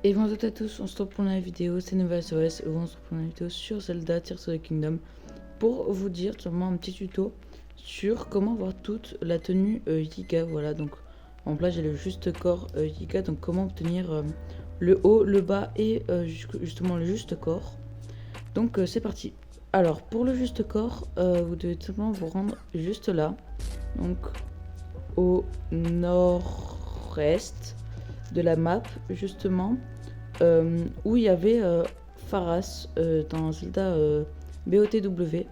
Et bonjour à tous, on se retrouve pour la vidéo, c'est Nouvelle SOS, et on se retrouve pour une vidéo sur Zelda Tears of the Kingdom pour vous dire tout simplement un petit tuto sur comment avoir toute la tenue Yiga. Voilà, donc en place j'ai le juste corps Yiga, donc comment obtenir le haut, le bas et justement le juste corps. Donc c'est parti. Alors pour le juste corps, vous devez tout simplement vous rendre juste là, donc au nord-est de la map justement. Où il y avait Pharas dans Zelda BOTW,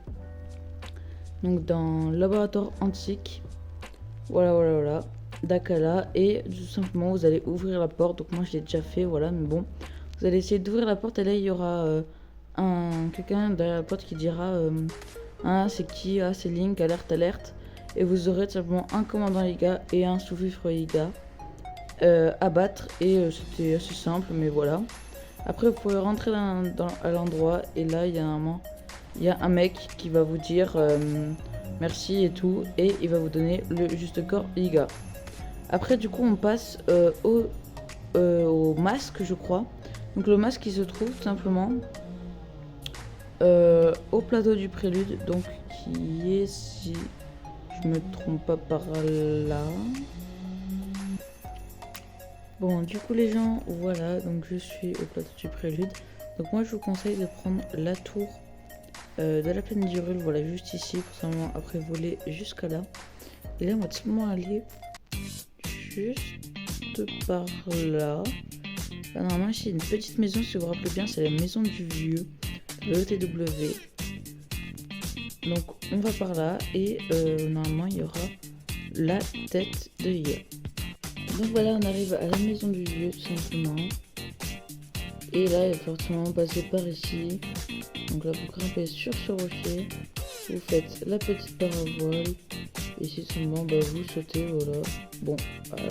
donc dans le laboratoire antique. Voilà, Dakala, et tout simplement vous allez ouvrir la porte. Donc moi je l'ai déjà fait, voilà, mais bon, vous allez essayer d'ouvrir la porte et là il y aura quelqu'un derrière la porte qui dira ah c'est qui, ah c'est Link, alerte, et vous aurez tout simplement un commandant Yiga et un sous-fifre Yiga à battre, et c'était assez simple, mais voilà. Après vous pouvez rentrer à l'endroit et là il y a un mec qui va vous dire merci et tout, et il va vous donner le juste corps Yiga. Après du coup on passe au masque, je crois. Donc le masque qui se trouve tout simplement au plateau du prélude, donc qui est, si je me trompe pas, par là. Bon, du coup les gens, voilà, donc je suis au plateau du prélude. Donc moi je vous conseille de prendre la tour de la plaine d'Hyrule, voilà, juste ici, pour simplement après voler jusqu'à là. Et là on va tout simplement aller juste par là. Là normalement ici il y a une petite maison, si vous vous rappelez bien, c'est la maison du vieux, le ETW. Donc on va par là et normalement il y aura la tête de Yiga. Donc voilà, on arrive à la maison du vieux tout simplement. Et là, il va forcément passer par ici. Donc là, vous grimpez sur ce rocher. Vous faites la petite parabole. Et ici, seulement, vous sautez, voilà. Bon, voilà.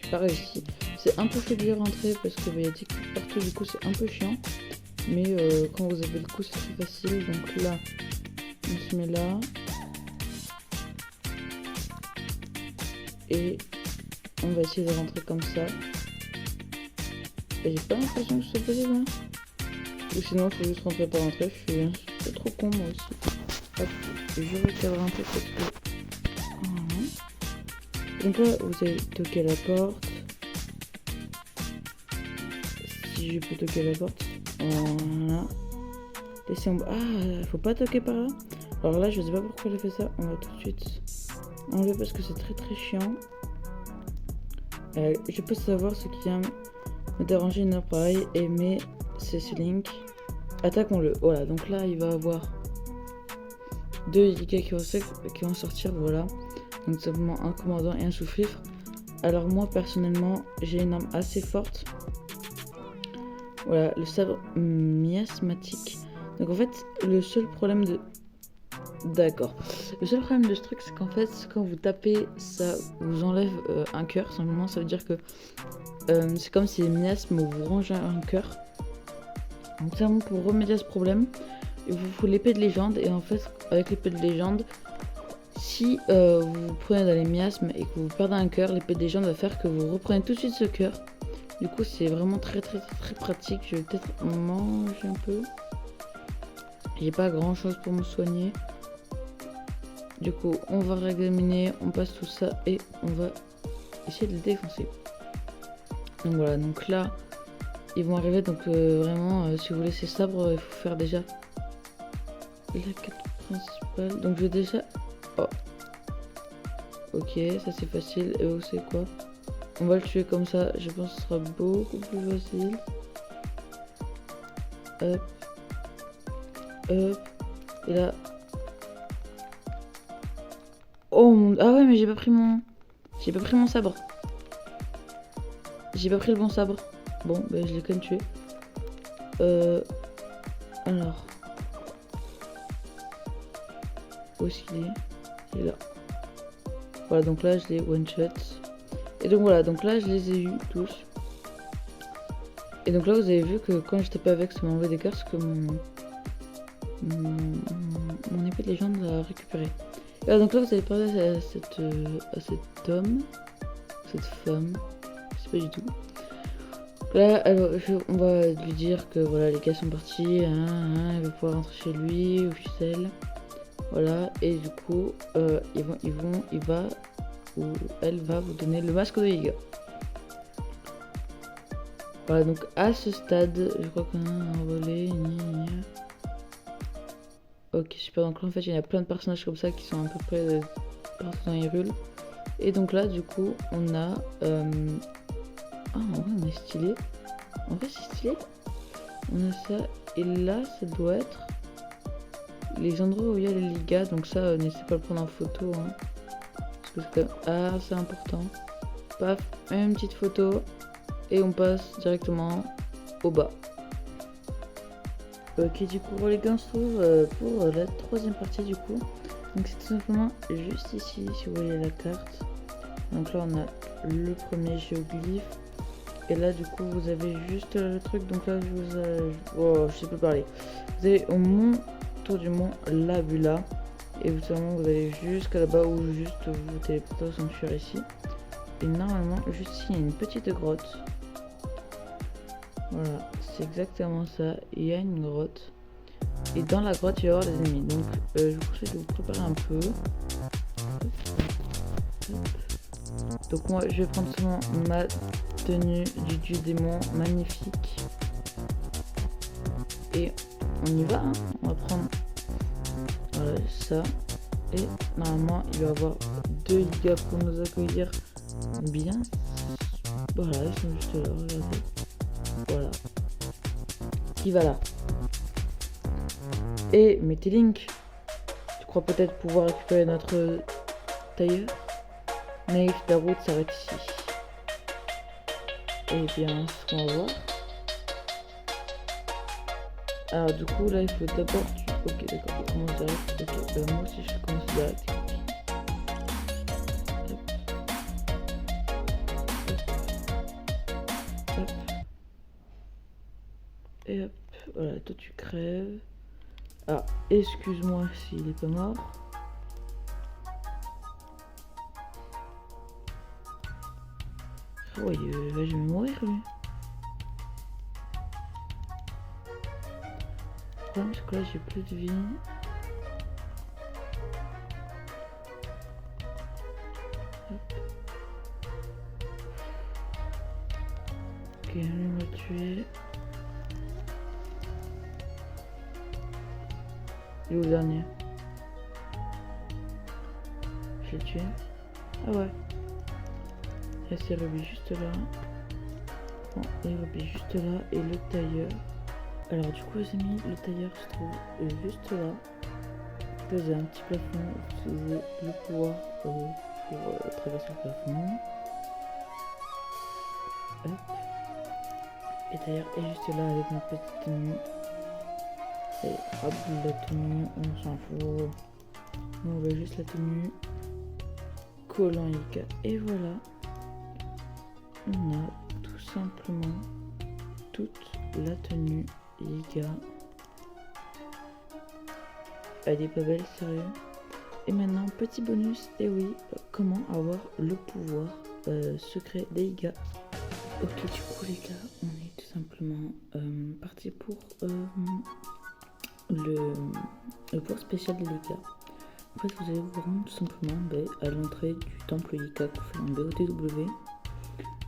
J'ai pas réussi. C'est un peu fait de rentrer parce qu'il y a des coups partout, du coup, c'est un peu chiant. Mais quand vous avez le coup, c'est très facile. Donc là, on se met là. Et on va essayer de rentrer comme ça. Et j'ai pas l'impression que c'est possible, hein. Ou sinon il faut juste rentrer par l'entrée. Je suis un peu trop con moi aussi. Hop, je vais cadrer un peu parce que... Donc là vous allez toquer à la porte. Si je peux toquer à la porte. Voilà. Laissez en bas. Ah, faut pas toquer par là. Alors là je sais pas pourquoi j'ai fait ça. On va tout de suite enlever parce que c'est très chiant. Je peux savoir ce qui vient me déranger une heure pareil, mais c'est ce Link. Attaquons-le. Voilà, donc là il va avoir deux Yiga qui vont sortir, voilà. Donc simplement un commandant et un sous-fifre. Alors moi personnellement j'ai une arme assez forte. Voilà, le sabre miasmatique. Donc en fait le seul problème de... D'accord. Le seul problème de ce truc, c'est qu'en fait, quand vous tapez, ça vous enlève un cœur. Simplement, ça veut dire que c'est comme si les miasmes vous rangent un cœur. Donc, c'est vraiment pour remédier à ce problème, il vous faut l'épée de légende. Et en fait, avec l'épée de légende, si vous prenez dans les miasmes et que vous perdez un cœur, l'épée de légende va faire que vous reprenez tout de suite ce cœur. Du coup, c'est vraiment très pratique. Je vais peut-être manger un peu. J'ai pas grand chose pour me soigner. Du coup, on va réexaminer, on passe tout ça et on va essayer de le défoncer. Donc voilà, donc là, ils vont arriver. Donc vraiment, si vous voulez ces sabres, il faut faire déjà la quête principale. Donc je vais déjà... Oh. Ok, ça c'est facile. Et vous savez quoi? On va le tuer comme ça, je pense que ce sera beaucoup plus facile. Hop. Hop. Et là... Oh mon... Ah ouais, mais j'ai pas pris mon sabre. J'ai pas pris le bon sabre. Bon, je l'ai quand même tué. Alors. Où est-ce qu'il est? Il est là. Voilà, donc là, je l'ai one shot. Et donc voilà, donc là, je les ai eu tous. Et donc là, vous avez vu que quand je tapais avec, ça m'a enlevé des cœurs, parce que mon épée de légende l'a récupéré. Et voilà, donc là, vous allez parler à cet homme, cette femme, je sais pas du tout. Là, alors, on va lui dire que voilà, les gars sont partis, il va pouvoir rentrer chez lui ou chez elle. Voilà, et du coup, il va ou elle va vous donner le masque de Yiga. Voilà, donc à ce stade, je crois qu'on a envolé. Ok, super. Donc là, en fait, il y a plein de personnages comme ça qui sont à peu près partout dans Hyrule. Et donc là, du coup, on a. Ah, en vrai, on est stylé. En vrai, c'est stylé. On a ça. Et là, ça doit être les endroits où il y a les ligas. Donc ça, n'hésitez pas à le prendre en photo. Hein, parce que c'est quand même assez important. Paf, une petite photo. Et on passe directement au bas. Ok, du coup, les gars, on se trouve pour la troisième partie du coup. Donc c'est tout simplement juste ici, si vous voyez la carte. Donc là, on a le premier géoglyphe. Et là, du coup, vous avez juste le truc. Donc là, je sais plus parler. Vous avez au tour du mont Labula. Et vous allez jusqu'à là-bas où juste vous téléportez au sanctuaire ici. Et normalement, juste ici, il y a une petite grotte. Voilà, c'est exactement ça. Il y a une grotte. Et dans la grotte, il va y avoir des ennemis. Donc, je vous conseille de vous préparer un peu. Donc, moi, je vais prendre seulement ma tenue du dieu démon magnifique. Et on y va, hein. On va prendre ça. Et normalement, il va y avoir 2 ligas pour nous accueillir bien. Voilà, ils sont juste là, regardez. Voilà. Qui va là. Et Metelink, tu crois peut-être pouvoir récupérer notre tailleur? Naïf, ta route s'arrête ici. Et bien, ce qu'on va voir. Alors du coup, là, il faut d'abord... Ok, d'accord, on commence direct. Ok, moi aussi, je commence direct. Hop. Et hop, voilà, toi tu crèves. Ah, excuse-moi s'il est pas mort. Oh, il va jamais mourir lui. Le problème c'est que là j'ai plus de vie. Hop. Ok, lui on va tuer. Il est où le dernier? Je l'ai tué. Ah ouais. Là c'est Ruby juste là. Bon, et Ruby juste là. Et le tailleur. Alors du coup les amis, le tailleur se trouve juste là. Vous avez un petit plafond, vous utilisez le pouvoir pour traverser le plafond. Hop. Et d'ailleurs est juste là avec ma petite tenue. Et hop, la tenue, on s'en fout. Nous on veut juste la tenue. Collant Ika. Et voilà. On a tout simplement toute la tenue Ika. Elle est pas belle, sérieux. Et maintenant, petit bonus, et oui, comment avoir le pouvoir secret des Iga. Ok, du coup les gars, on est tout simplement parti pour le pouvoir spécial des Iga. En fait, vous allez vous rendre tout simplement à l'entrée du temple Iga qu'on fait en BOTW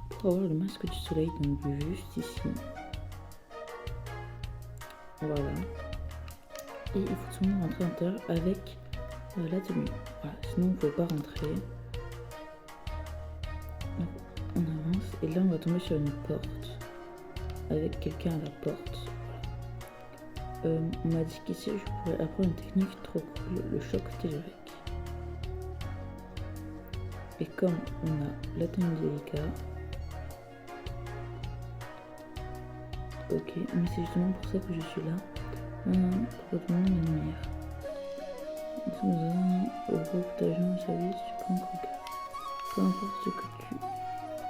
pour avoir le masque du soleil, donc juste ici. Voilà. Et il faut tout le monde rentrer à l'intérieur avec la tenue. Voilà, sinon vous ne pouvez pas rentrer. Donc, on avance et là on va tomber sur une porte avec quelqu'un à la porte. On m'a dit qu'ici je pourrais apprendre une technique trop cool, le choc tellurique. Et comme on a la tenue délicate, ok, mais c'est justement pour ça que je suis là. Pour retourner la lumière. Nous sommes au groupe d'agents de service du camp Kruger. Peu importe ce que tu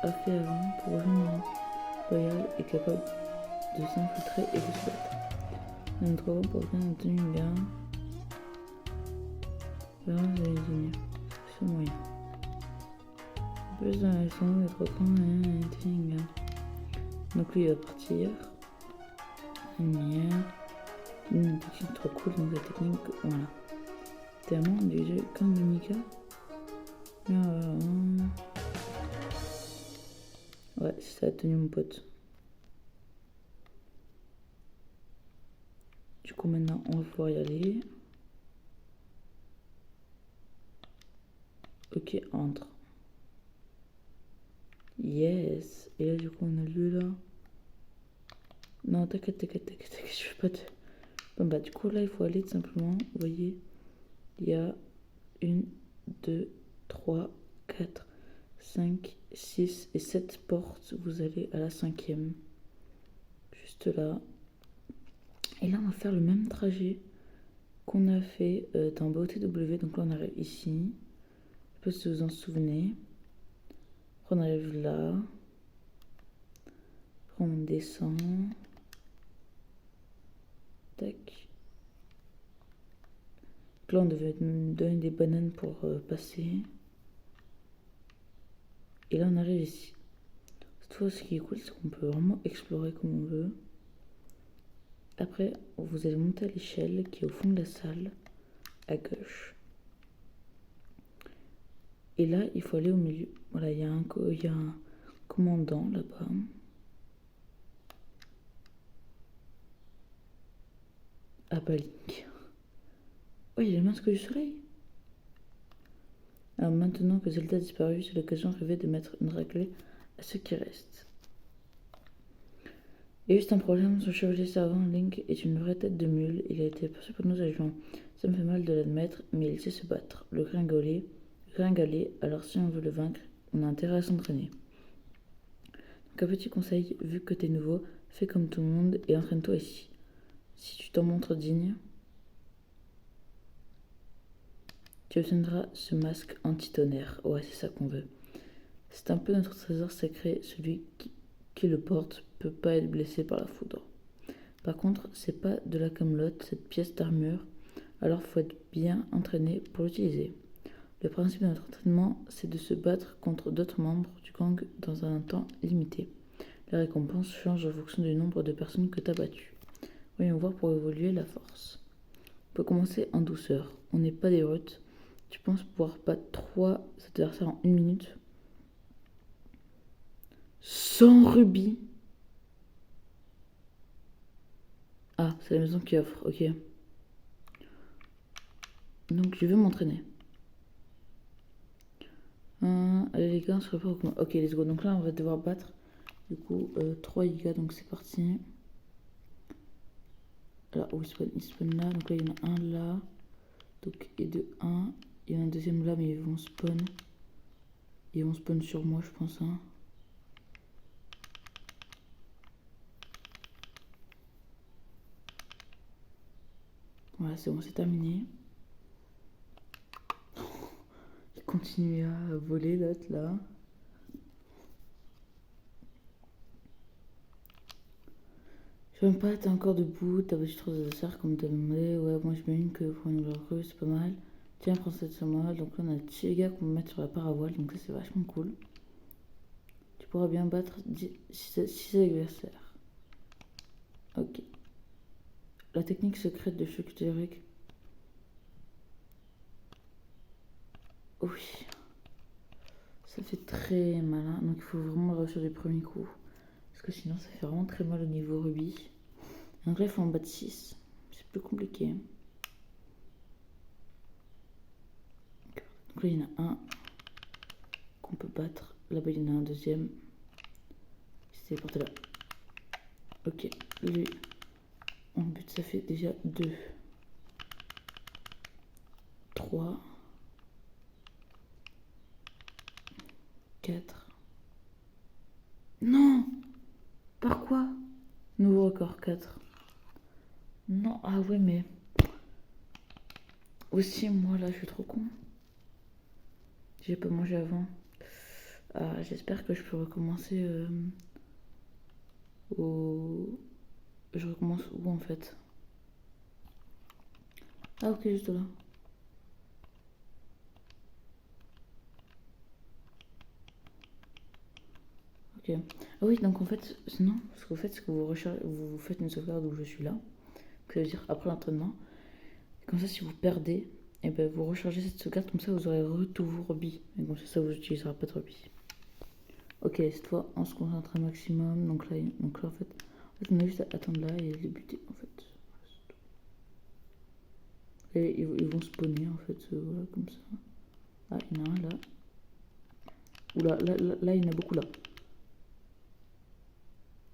as fait avant, pour rejoindre Royal est capable de s'infiltrer et de se battre. Nous travaillons pour obtenir une tenue bien. Vraiment de l'ingénieur. C'est ce moyen. Plus dans la leçon, notre camp est une tenue bien. Donc lui il va partir. Lumière. Une technique trop cool, donc la technique, voilà. Tellement du jeu comme Monica. Ouais, c'est ça a tenu mon pote. Du coup maintenant on va pouvoir y aller. Ok, entre. Yes. Et là du coup on a lui là. Non, t'inquiète, je vais pas te... Bon bah du coup là il faut aller tout simplement, vous voyez, il y a 1, 2, 3, 4, 5, 6 et 7 portes, vous allez à la 5e, juste là. Et là on va faire le même trajet qu'on a fait dans BOTW, donc là on arrive ici, je sais pas si vous en souvenez. Après on arrive là, après on descend, tac. Là on devait me donner des bananes pour passer. Et là on arrive ici. Cette fois ce qui est cool c'est qu'on peut vraiment explorer comme on veut. Après vous allez monter à l'échelle qui est au fond de la salle, à gauche. Et là il faut aller au milieu. Voilà, il y a un commandant là-bas. Ah bah Link. Oh, il y a le masque du soleil. Alors maintenant que Zelda a disparu, c'est l'occasion rêvée de mettre une raclée à ceux qui restent. Il y a juste un problème, son chevalier servant Link est une vraie tête de mule. Il a été aperçu par nos agents. Ça me fait mal de l'admettre, mais il sait se battre. Le gringalet, alors si on veut le vaincre, on a intérêt à s'entraîner. Donc un petit conseil, vu que t'es nouveau, fais comme tout le monde et entraîne-toi ici. Si tu t'en montres digne, tu obtiendras ce masque anti-tonnerre. Ouais, c'est ça qu'on veut. C'est un peu notre trésor sacré, celui qui le porte peut pas être blessé par la foudre. Par contre, c'est pas de la camelote, cette pièce d'armure, alors faut être bien entraîné pour l'utiliser. Le principe de notre entraînement, c'est de se battre contre d'autres membres du gang dans un temps limité. La récompense change en fonction du nombre de personnes que tu as battues. Voyons voir pour évoluer la force. On peut commencer en douceur. On n'est pas des brutes. Tu penses pouvoir battre 3 adversaires en 1 minute? 100 rubis. Ah, c'est la maison qui offre, ok. Donc je vais m'entraîner. Allez les gars, on se prépare au combat. Ok, let's go. Donc là, on va devoir battre du coup 3 gigas, donc c'est parti. Là, où il spawn là. Donc là, il y en a un là. Donc, et de 1. Il y en a un deuxième là, mais ils vont spawn. Ils vont spawn sur moi, je pense. Hein. Voilà, c'est bon, c'est terminé. Il continue à voler l'autre là. Je sais même pas, t'es encore debout, t'as battu 3 adversaires comme t'as demandé. Ouais, moi je mets une que pour une recrue, c'est pas mal. Tiens, prends cette sur moi. Donc là, on a 10 gigas qu'on va mettre sur la paravoile, donc ça c'est vachement cool. Tu pourras bien battre 6 adversaires. Ok. La technique secrète de choc théorique. Oui. Ça fait très mal, hein. Donc il faut vraiment le réussir du premier coup. Parce que sinon ça fait vraiment très mal au niveau rubis. Donc là il faut en battre 6. C'est plus compliqué. Donc là il y en a un qu'on peut battre. Là-bas il y en a un deuxième. C'est porté là. Ok, lui. En but ça fait déjà 2. 3. 4. Non! Par quoi? Nouveau record 4. Non, ah ouais mais... Aussi moi là je suis trop con. J'ai pas mangé avant. Ah, j'espère que je peux recommencer au... Je recommence où en fait? Ah ok, juste là. Ok. Ah oui, donc en fait, non, ce que vous faites, c'est que vous faites une sauvegarde où je suis là. Que ça veut dire après l'entraînement. Comme ça, si vous perdez, et ben vous rechargez cette sauvegarde, comme ça vous aurez tous vos rubis. Et comme ça vous utilisera pas de rubis. Ok, cette fois, on se concentre un maximum. Donc là en fait, on a juste à attendre là et les buter en fait. Et ils vont spawner en fait, voilà, comme ça. Ah, il y en a un là. Oula, là, il y en a beaucoup là.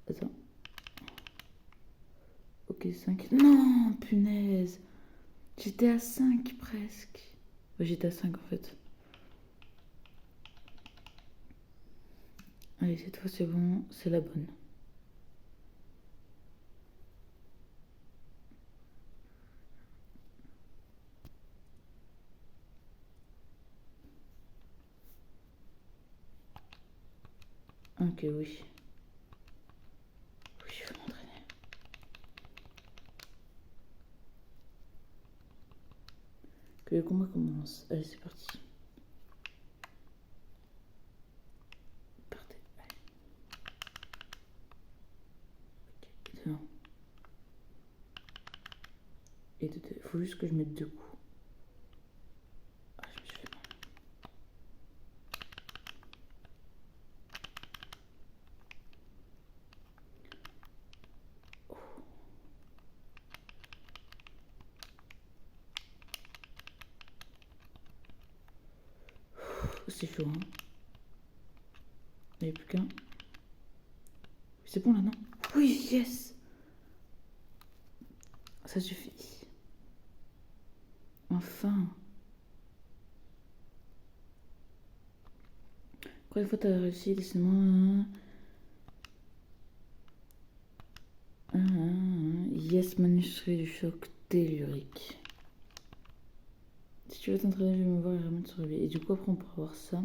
Attends. Ok, 5. Non, punaise. J'étais à 5 presque. Ouais, j'étais à 5 en fait. Allez, cette fois c'est bon, c'est la bonne. Ok, oui. Oui, je vais m'entraîner. Que le combat commence. Allez, c'est parti. Partez. Allez. Ok, et 1. Et 2. Faut juste que je mette 2 coups. Ah, je me suis fait mal. C'est chaud, hein. Il n'y a plus qu'un. C'est bon là, non? Oui, yes! Ça suffit. Enfin. Encore une fois, t'as réussi, laissez-moi. Yes, manuscrit du choc tellurique. Si tu veux t'entraîner, je vais me voir et remettre sur lui. Et du coup, après, on pourra voir ça.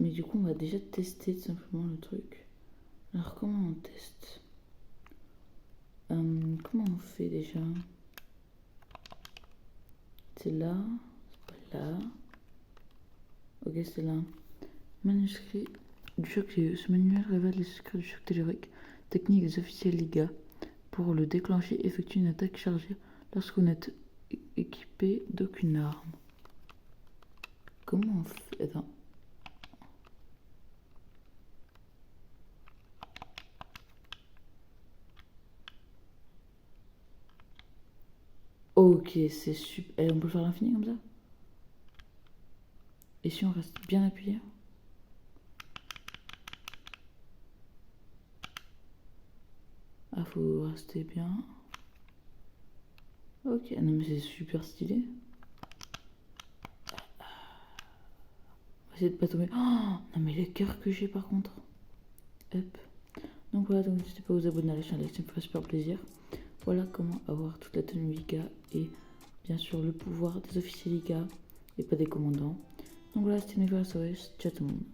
Mais du coup, on va déjà tester tout simplement le truc. Alors, comment on teste? Comment on fait déjà? C'est là. C'est pas là. Ok, c'est là. Manuscrit du choc tellurique. Ce manuel révèle les secrets du choc tellurique. Technique des officiels Liga. Pour le déclencher, effectue une attaque chargée lorsqu'on est équipé d'aucune arme. Comment on fait? Attends. Ok, c'est super. Et on peut le faire à l'infini comme ça? Et si on reste bien appuyé? Ah, faut rester bien. Ok, non mais c'est super stylé. On va essayer de pas tomber. Oh, non mais les cœurs que j'ai par contre. Hop. Donc voilà, donc n'hésitez pas à vous abonner à la chaîne, ça me ferait super plaisir. Voilà comment avoir toute la tenue Liga et bien sûr le pouvoir des officiers Liga et pas des commandants. Donc voilà, c'était Nicolas Soares. Ciao tout le monde.